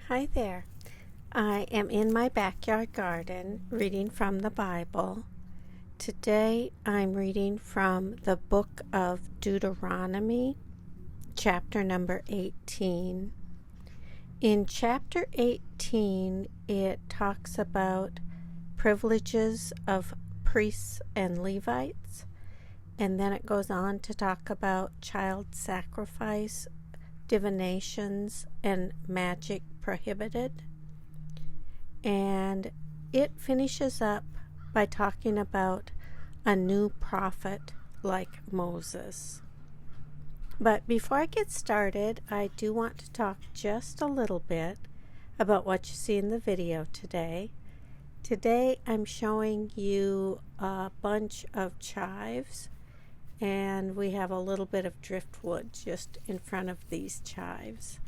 Hi there. I am in my backyard garden reading from the Bible. Today I'm reading from the book of Deuteronomy, chapter number 18. In chapter 18, it talks about privileges of priests and Levites, and then it goes on to talk about child sacrifice, divinations, and magic prohibited. And it finishes up by talking about a new prophet like Moses. But before I get started, I do want to talk just a little bit about what you see in the video today. Today I'm showing you a bunch of chives, and we have a little bit of driftwood just in front of these chives.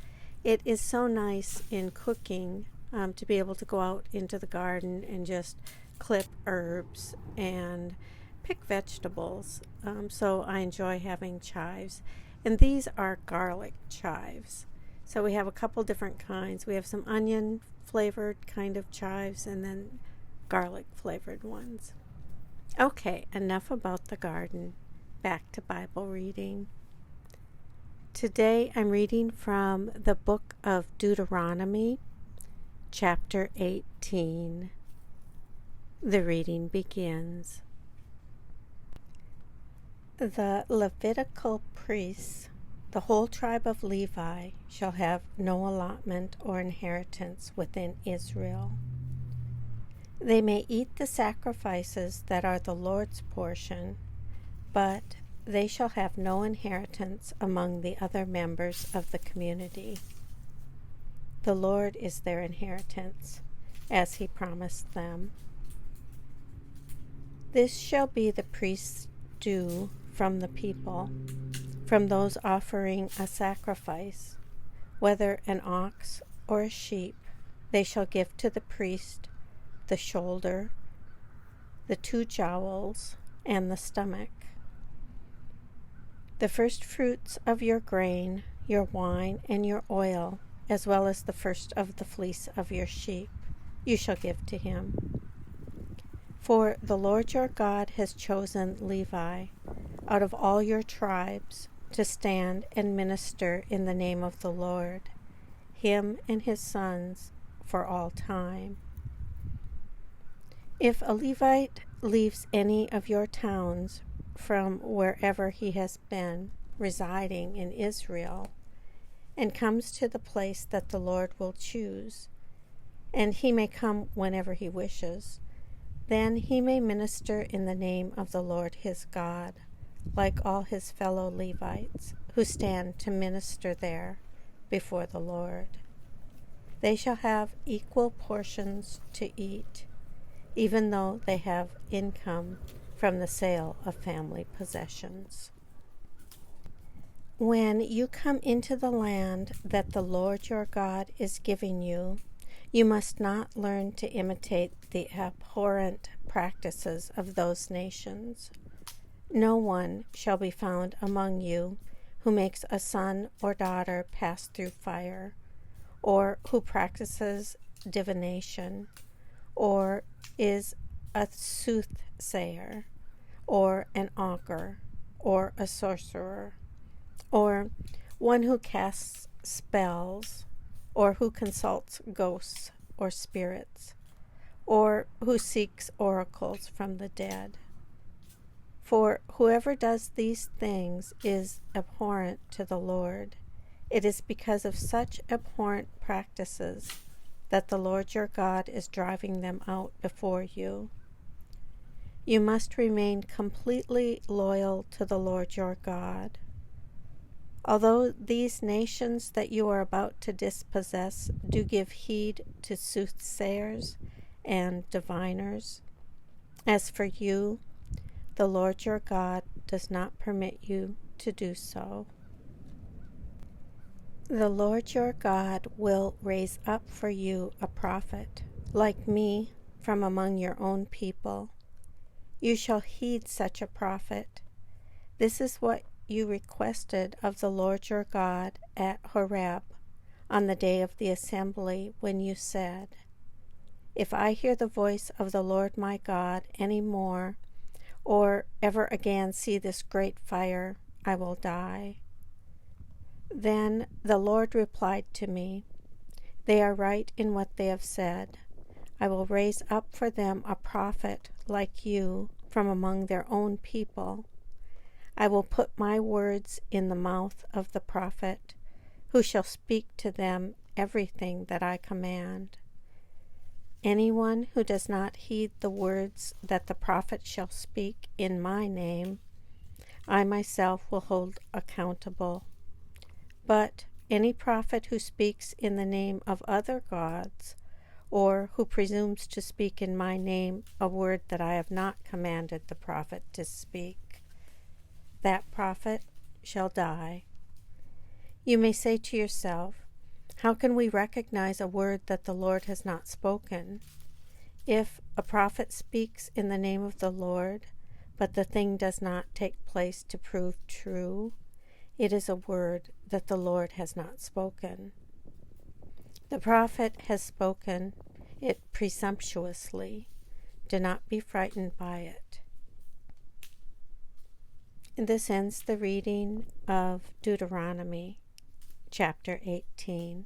It is so nice in cooking to be able to go out into the garden and just clip herbs and pick vegetables. So I enjoy having chives. And these are garlic chives. So we have a couple different kinds. We have some onion flavored kind of chives and then garlic flavored ones. Okay, enough about the garden. Back to Bible reading. Today I'm reading from the book of Deuteronomy, chapter 18. The reading begins. The Levitical priests, the whole tribe of Levi, shall have no allotment or inheritance within Israel. They may eat the sacrifices that are the Lord's portion, but they shall have no inheritance among the other members of the community. The Lord is their inheritance, as he promised them. This shall be the priest's due from the people, from those offering a sacrifice, whether an ox or a sheep. They shall give to the priest the shoulder, the 2 jowls, and the stomach. The first fruits of your grain, your wine, and your oil, as well as the first of the fleece of your sheep, you shall give to him. For the Lord your God has chosen Levi out of all your tribes to stand and minister in the name of the Lord, him and his sons for all time. If a Levite leaves any of your towns from wherever he has been residing in Israel, and comes to the place that the Lord will choose, and he may come whenever he wishes, then he may minister in the name of the Lord his God, like all his fellow Levites, who stand to minister there before the Lord. They shall have equal portions to eat, even though they have income from the sale of family possessions. When you come into the land that the Lord your God is giving you, you must not learn to imitate the abhorrent practices of those nations. No one shall be found among you who makes a son or daughter pass through fire, or who practices divination, or is a soothsayer, or an augur, or a sorcerer, or one who casts spells, or who consults ghosts or spirits, or who seeks oracles from the dead. For whoever does these things is abhorrent to the Lord. It is because of such abhorrent practices that the Lord your God is driving them out before you. You must remain completely loyal to the Lord your God. Although these nations that you are about to dispossess do give heed to soothsayers and diviners, as for you, the Lord your God does not permit you to do so. The Lord your God will raise up for you a prophet, like me, from among your own people. You shall heed such a prophet. This is what you requested of the Lord your God at Horeb, on the day of the assembly when you said, "If I hear the voice of the Lord my God any more, or ever again see this great fire, I will die." Then the Lord replied to me, "They are right in what they have said. I will raise up for them a prophet like you from among their own people. I will put my words in the mouth of the prophet, who shall speak to them everything that I command. Anyone who does not heed the words that the prophet shall speak in my name, I myself will hold accountable. But any prophet who speaks in the name of other gods, or who presumes to speak in my name a word that I have not commanded the prophet to speak, that prophet shall die." You may say to yourself, "How can we recognize a word that the Lord has not spoken? If a prophet speaks in the name of the Lord, but the thing does not take place to prove true, it is a word that the Lord has not spoken. The prophet has spoken it presumptuously. Do not be frightened by it." And this ends the reading of Deuteronomy chapter 18.